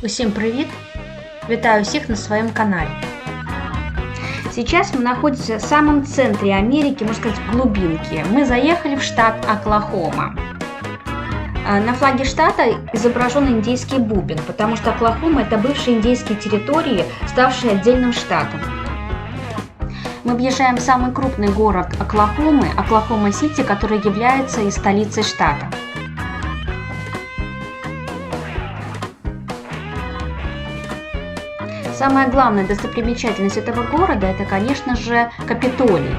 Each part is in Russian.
Усім привіт! Вітаю всіх на своем канале. Сейчас мы находимся в самом центре Америки, можно сказать, в глубинке. Мы заехали в штат Оклахома. На флаге штата изображен индейский бубен, потому что Оклахома – это бывшие индейские территории, ставшие отдельным штатом. Мы объезжаем самый крупный город Оклахомы, Оклахома-Сити, который является и столицей штата. Самая главная достопримечательность этого города – это, конечно же, Капитолий.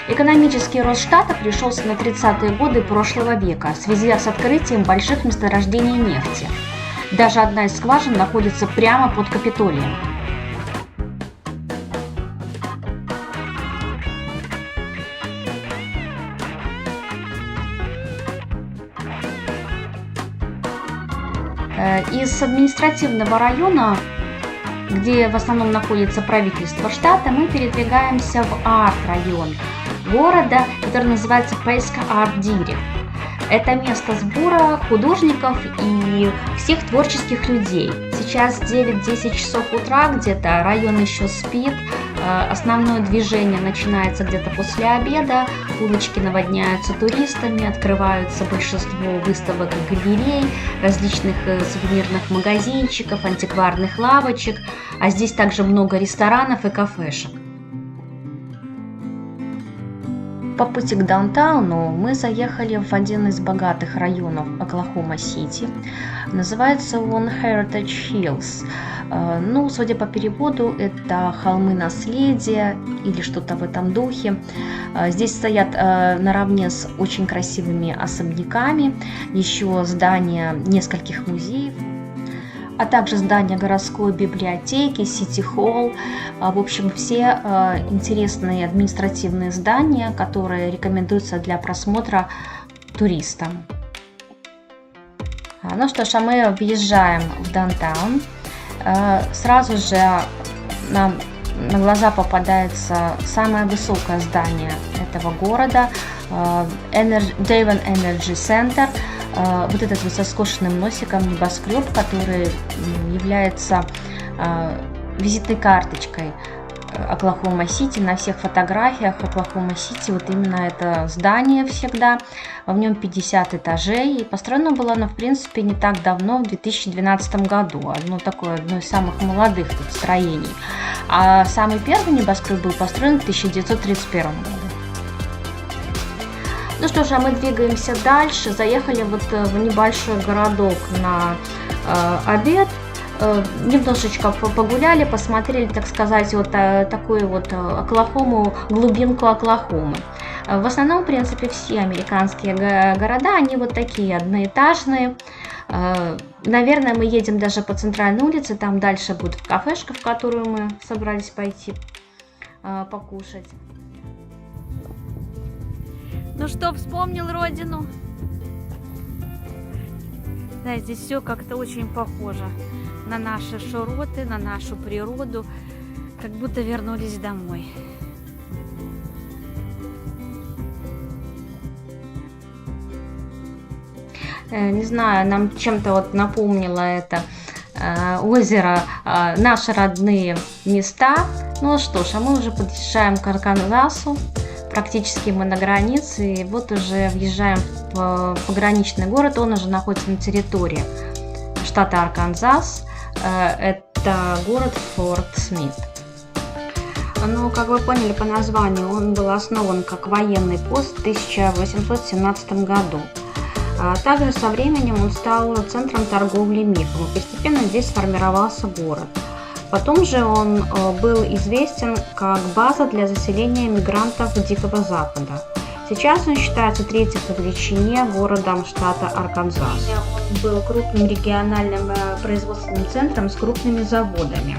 Экономический рост штата пришелся на 30-е годы прошлого века в связи с открытием больших месторождений нефти. Даже одна из скважин находится прямо под Капитолием. Из административного района, где в основном находится правительство штата, мы передвигаемся в арт-район города, который называется Пейско-Арт-Дире. Это место сбора художников и всех творческих людей. Сейчас 9-10 часов утра, где-то район еще спит. Основное движение начинается где-то после обеда, улочки наводняются туристами, открываются большинство выставок и галерей, различных сувенирных магазинчиков, антикварных лавочек, а здесь также много ресторанов и кафешек. По пути к даунтауну мы заехали в один из богатых районов Оклахома-Сити. Называется он Heritage Hills. Ну, судя по переводу, это холмы наследия или что-то в этом духе. Здесь стоят наравне с очень красивыми особняками еще здания нескольких музеев, а также здание городской библиотеки, Сити-Холл. В общем, все интересные административные здания, которые рекомендуются для просмотра туристам. Ну что ж, а мы въезжаем в даунтаун. Сразу же нам на глаза попадается самое высокое здание этого города, Devon Energy Center. Вот этот вот со скошенным носиком небоскреб, который является визитной карточкой Оклахома-Сити. На всех фотографиях Оклахома-Сити вот именно это здание всегда. В нем 50 этажей. И построено было оно, в принципе, не так давно, в 2012 году. Одно из самых молодых тут строений. А самый первый небоскреб был построен в 1931 году. Ну что ж, а мы двигаемся дальше. Заехали вот в небольшой городок на обед. Немножечко погуляли, посмотрели, так сказать, вот такую вот Оклахому, глубинку Оклахомы. В основном, в принципе, все американские города, они вот такие одноэтажные. Наверное, мы едем даже по центральной улице, там дальше будет кафешка, в которую мы собрались пойти покушать. Ну что, вспомнил родину? Да, здесь все как-то очень похоже на наши широты, на нашу природу, как будто вернулись домой. Не знаю, нам чем-то вот напомнило это озеро наши родные места. Ну что ж, а мы уже подъезжаем к Арканзасу. Практически мы на границе, и вот уже въезжаем в пограничный город. Он уже находится на территории штата Арканзас. Это город Форт Смит. Ну, как вы поняли по названию, он был основан как военный пост в 1817 году. Также со временем он стал центром торговли мехом. Постепенно здесь сформировался город. Потом же он был известен как база для заселения мигрантов Дикого Запада. Сейчас он считается третьим по величине городом штата Арканзас. Он был крупным региональным производственным центром с крупными заводами.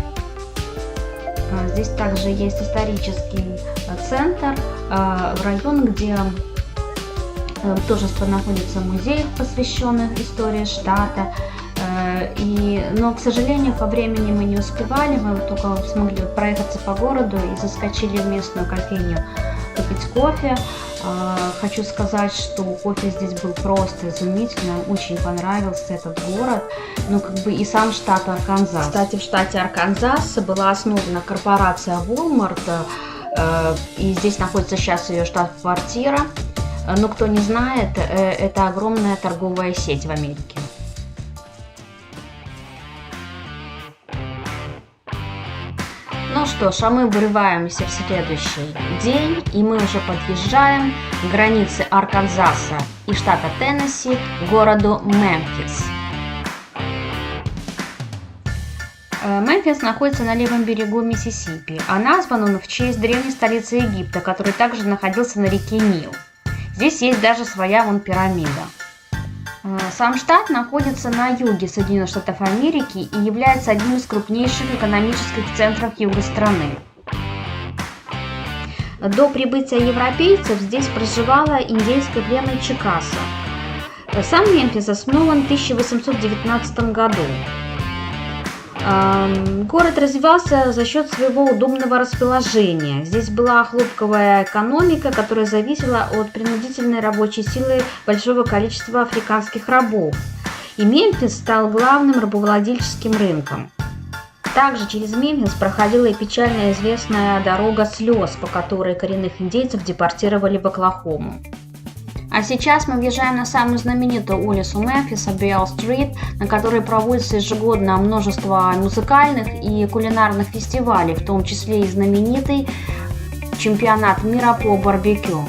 Здесь также есть исторический центр, район, где тоже находится музей, посвященных истории штата. Но, к сожалению, по времени мы не успевали, мы только смогли проехаться по городу и заскочили в местную кофейню попить кофе. Хочу сказать, что кофе здесь был просто изумительным, очень понравился этот город, ну как бы и сам штат Арканзас. Кстати, в штате Арканзас была основана корпорация Walmart, и здесь находится сейчас ее штаб-квартира. Но кто не знает, это огромная торговая сеть в Америке. Ну что ж, а мы вырываемся в следующий день, и мы уже подъезжаем к границе Арканзаса и штата Теннесси к городу Мемфис. Мемфис находится на левом берегу Миссисипи, а назван он в честь древней столицы Египта, который также находился на реке Нил. Здесь есть даже своя пирамида. Сам штат находится на юге Соединенных Штатов Америки и является одним из крупнейших экономических центров юга страны. До прибытия европейцев здесь проживало индейское племя Чикасо. Сам Мемфис основан в 1819 году. Город развивался за счет своего удобного расположения. Здесь была хлопковая экономика, которая зависела от принудительной рабочей силы большого количества африканских рабов. И Мемфис стал главным рабовладельческим рынком. Также через Мемфис проходила и печально известная дорога слез, по которой коренных индейцев депортировали в Оклахому. А сейчас мы въезжаем на самую знаменитую улицу Мемфиса, Биэл-стрит, на которой проводится ежегодно множество музыкальных и кулинарных фестивалей, в том числе и знаменитый чемпионат мира по барбекю.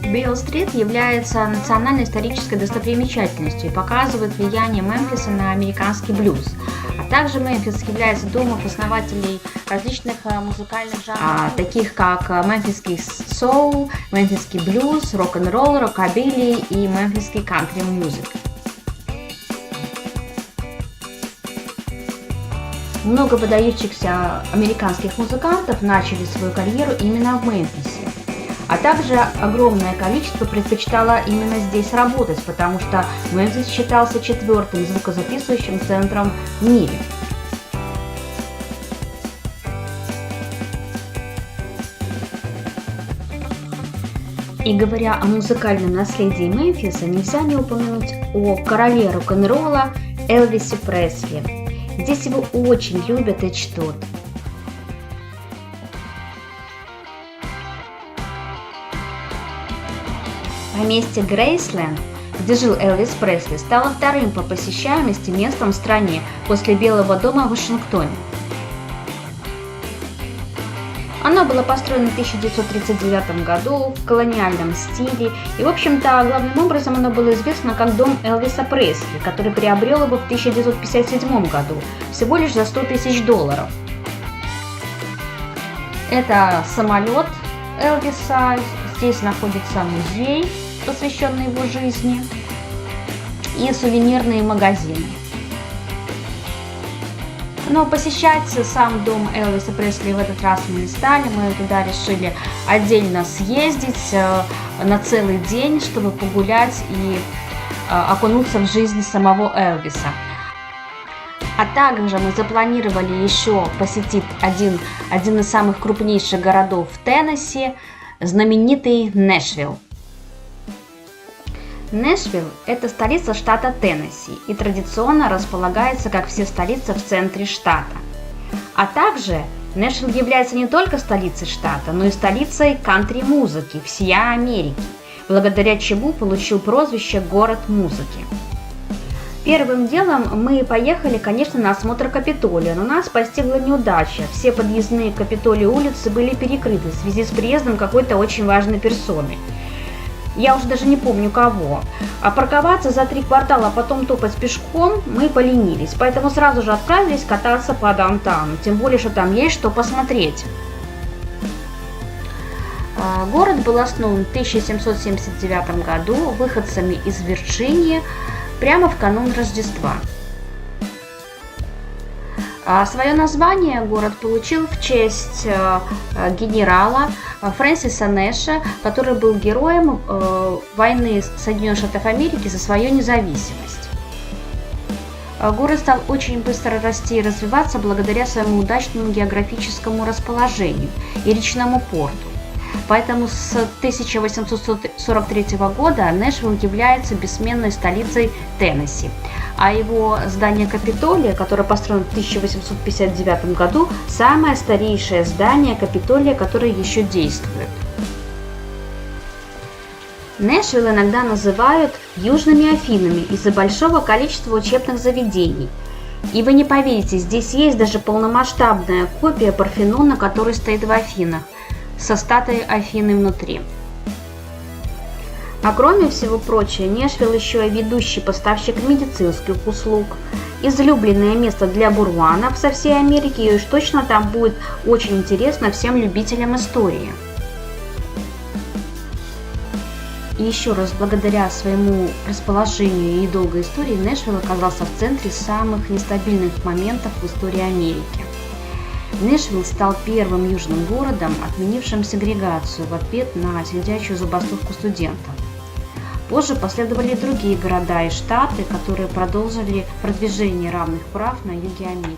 Биэл-стрит является национальной исторической достопримечательностью и показывает влияние Мемфиса на американский блюз. А также Мемфис является домом основателей различных музыкальных жанров, таких как мемфисский соул, мемфисский блюз, рок-н-ролл, рокобили и мемфисский кантри-мьюзик. Много выдающихся американских музыкантов начали свою карьеру именно в Мемфисе. А также огромное количество предпочитало именно здесь работать, потому что Мемфис считался четвертым звукозаписывающим центром в мире. И говоря о музыкальном наследии Мемфиса, нельзя не упомянуть о короле рок-н-ролла Элвисе Пресли. Здесь его очень любят и чтут. Поместье Грейсленд, где жил Элвис Пресли, стало вторым по посещаемости местом в стране после Белого дома в Вашингтоне. Оно было построено в 1939 году в колониальном стиле, и, в общем-то, главным образом оно было известно как дом Элвиса Пресли, который приобрел его в 1957 году, всего лишь за $100 тысяч. Это самолет Элвиса, здесь находится музей, посвященный его жизни, и сувенирные магазины. Но посещать сам дом Элвиса Пресли в этот раз мы не стали, мы туда решили отдельно съездить на целый день, чтобы погулять и окунуться в жизнь самого Элвиса. А также мы запланировали еще посетить один из самых крупнейших городов в Теннесси, знаменитый Нэшвилл. Нэшвилл – это столица штата Теннесси и традиционно располагается, как все столицы, в центре штата. А также Нэшвилл является не только столицей штата, но и столицей кантри-музыки всей Америки, благодаря чему получил прозвище «Город музыки». Первым делом мы поехали, конечно, на осмотр Капитолия, но нас постигла неудача. Все подъездные к Капитолию улицы были перекрыты в связи с приездом какой-то очень важной персоны. Я уже даже не помню кого. А парковаться за 3 квартала, а потом топать пешком мы поленились, поэтому сразу же отправились кататься по даунтауну, тем более, что там есть что посмотреть. Город был основан в 1779 году выходцами из Вирджинии прямо в канун Рождества. Свое название город получил в честь генерала Фрэнсиса Нэша, который был героем войны Соединенных Штатов Америки за свою независимость. Город стал очень быстро расти и развиваться благодаря своему удачному географическому расположению и речному порту. Поэтому с 1843 года Нэшвилл является бессменной столицей Теннесси. А его здание Капитолия, которое построено в 1859 году, самое старейшее здание Капитолия, которое еще действует. Нэшвилл иногда называют Южными Афинами из-за большого количества учебных заведений. И вы не поверите, здесь есть даже полномасштабная копия Парфенона, который стоит в Афинах, со статуей Афины внутри. А кроме всего прочего, Нэшвилл еще и ведущий поставщик медицинских услуг, излюбленное место для гурманов со всей Америки, и уж точно там будет очень интересно всем любителям истории. И еще раз, благодаря своему расположению и долгой истории, Нэшвилл оказался в центре самых нестабильных моментов в истории Америки. Нэшвилл стал первым южным городом, отменившим сегрегацию в ответ на сидячую забастовку студентов. Позже последовали и другие города и штаты, которые продолжили продвижение равных прав на юге Америки.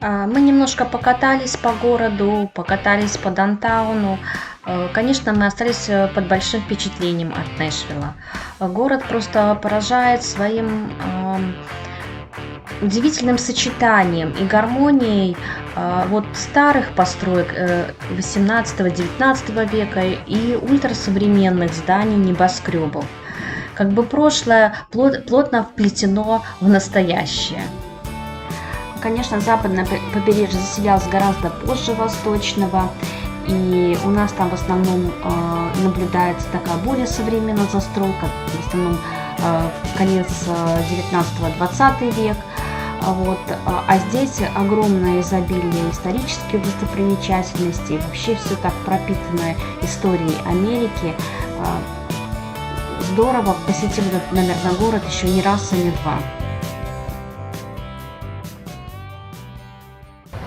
Мы немножко покатались по городу, покатались по даунтауну. Конечно, мы остались под большим впечатлением от Нэшвилла. Город просто поражает своим удивительным сочетанием и гармонией вот старых построек 18-19 века и ультрасовременных зданий небоскребов. Как бы прошлое плотно вплетено в настоящее. Конечно, западное побережье заселялось гораздо позже восточного, и у нас там в основном наблюдается такая более современная застройка, в основном конец 19-20 век. Вот. А здесь огромное изобилие исторических достопримечательностей, вообще все так пропитано историей Америки. Здорово, посетим этот, наверное, город еще не раз и не два.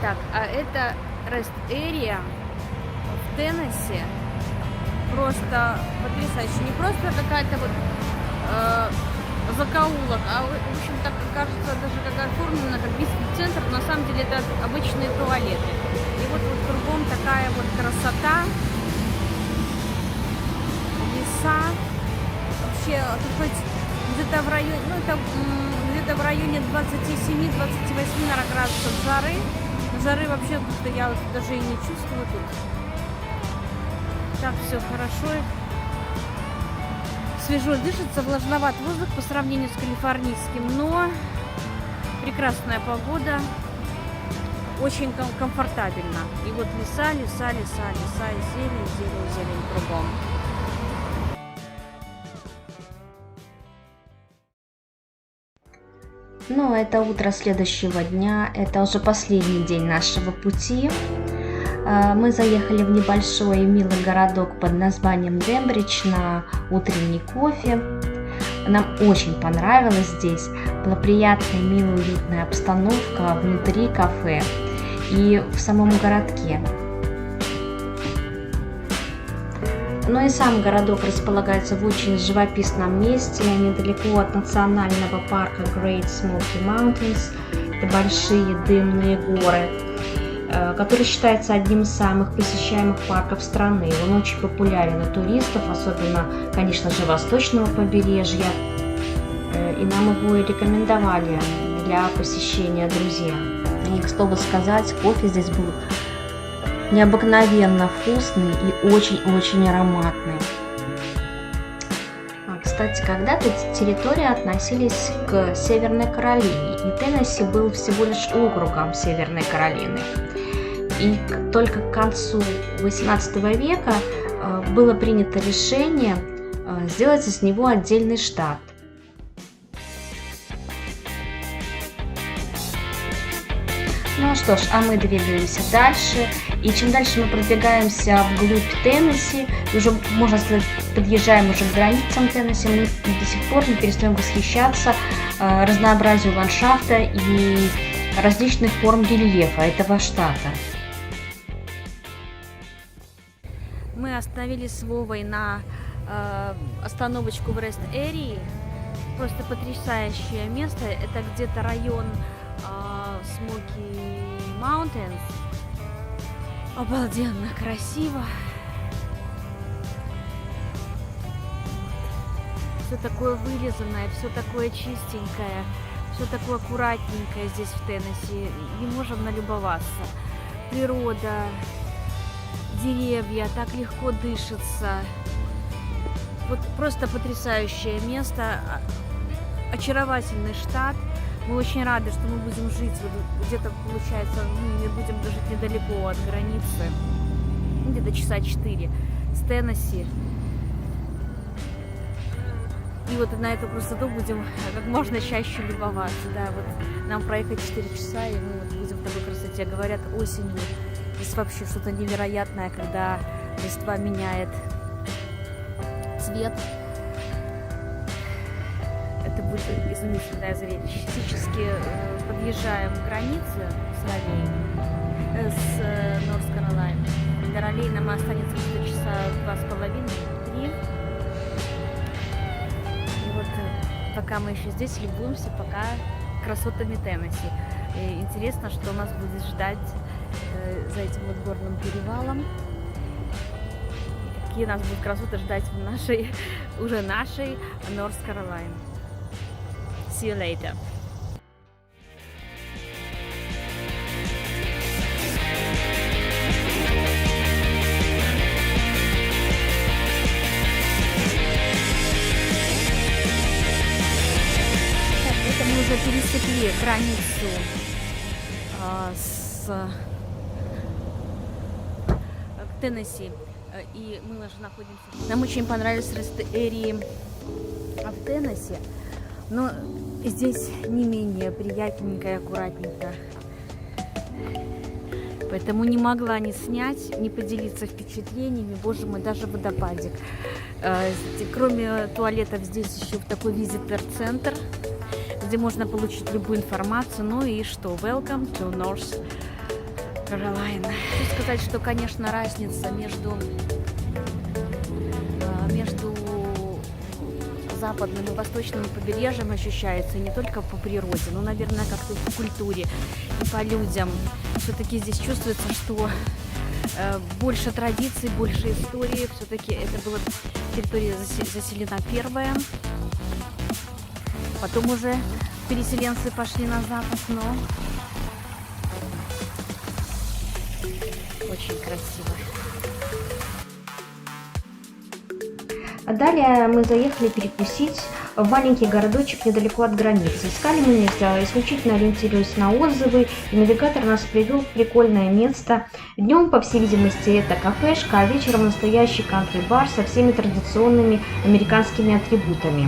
Так, а это Rest Area в Теннесси. Просто потрясающе. Не просто какая-то вот закоулок, а в общем так кажется даже как оформлено, как бизнес-центр, но на самом деле это обычные туалеты. И вот кругом такая вот красота, леса. Вообще хоть где-то в районе, ну это где-то в районе 27-28 градусов жары. Жары вообще будто я вот даже и не чувствую тут. Так все хорошо. Свежо дышится, влажноват воздух по сравнению с калифорнийским, но прекрасная погода, очень комфортабельно. И вот леса, и зелень кругом. Ну, это утро следующего дня, это уже последний день нашего пути. Мы заехали в небольшой и милый городок под названием Дембридж на утренний кофе. Нам очень понравилось здесь. Была приятная, милая, уютная обстановка внутри кафе и в самом городке. Ну и сам городок располагается в очень живописном месте, недалеко от национального парка Great Smoky Mountains. Это большие дымные горы, который считается одним из самых посещаемых парков страны. Он очень популярен у туристов, особенно, конечно же, восточного побережья. И нам его рекомендовали для посещения друзья. И, к слову сказать, кофе здесь был необыкновенно вкусный и очень-очень ароматный. Кстати, когда-то эти территории относились к Северной Каролине, и Теннесси был всего лишь округом Северной Каролины. И только к концу XVIII века было принято решение сделать из него отдельный штат. Ну что ж, а мы двигаемся дальше. И чем дальше мы продвигаемся вглубь Теннесси, уже, можно сказать, подъезжаем уже к границам Теннесси, мы до сих пор не перестаем восхищаться разнообразию ландшафта и различных форм рельефа этого штата. Мы остановились с Вовой на остановочку в Rest Area. Просто потрясающее место. Это где-то район Smoky Mountains. Обалденно красиво. Все такое вырезанное, все такое чистенькое, все такое аккуратненькое здесь в Теннесси. Не можем налюбоваться. Природа, деревья, так легко дышится. Вот просто потрясающее место, очаровательный штат. Мы очень рады, что мы будем жить вот где-то, получается, мы будем жить недалеко от границы, где-то часа 4 с Теннесси. И вот на эту красоту будем как можно чаще любоваться. Да, вот нам проехать 4 часа, и мы вот будем в такой красоте. Говорят, осенью здесь вообще что-то невероятное, когда листва меняет цвет. Это будет изумительное зрелище. Физически подъезжаем к границе с Норс Каролайной. До Ролей нам останется где-то часа 2,5-3. И вот пока мы еще здесь любуемся, пока красотами Теннесси. И интересно, что нас будет ждать за этим вот горным перевалом. Какие нас будут красоты ждать в нашей, уже нашей Норс Каролайне. See you later. Это мы уже пересекли границу с Теннесси, и мы уже находимся. Нам очень понравились рестории в Теннесси, но здесь не менее приятненько и аккуратненько. Поэтому не могла не снять, не поделиться впечатлениями. Боже мой, даже водопадик. Кроме туалетов здесь еще такой визитер-центр, где можно получить любую информацию. Ну и что? Welcome to North Carolina. Хочу сказать, что, конечно, разница между западным и восточным побережьем ощущается не только по природе, но, наверное, как-то и по культуре, и по людям. Все-таки здесь чувствуется, что больше традиций, больше истории. Все-таки это была территория заселена первая. Потом уже переселенцы пошли на запад, но очень красиво. А далее мы заехали перекусить в маленький городочек недалеко от границы. Искали мы место, исключительно ориентируясь на отзывы, и навигатор нас привел в прикольное место. Днем, по всей видимости, это кафешка, а вечером настоящий кантри-бар со всеми традиционными американскими атрибутами.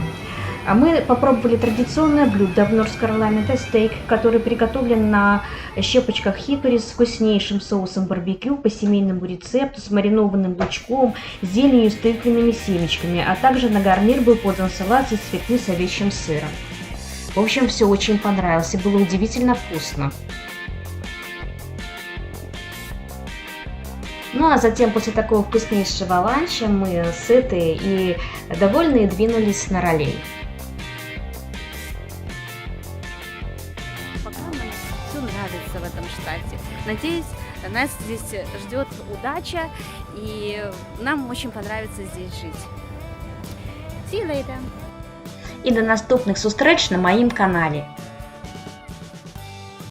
А мы попробовали традиционное блюдо в Норс Каролайне. Это стейк, который приготовлен на щепочках хикори с вкуснейшим соусом барбекю по семейному рецепту, с маринованным лучком, зеленью и с тыквенными семечками, а также на гарнир был подан салат из свеклы с овечьим сыром. В общем, все очень понравилось и было удивительно вкусно. Ну а затем, после такого вкуснейшего ланча, мы сытые и довольные двинулись на Ролей. Нравится в этом штате. Надеюсь, нас здесь ждет удача, и нам очень понравится здесь жить. See you later. И до наступных встреч на моем канале.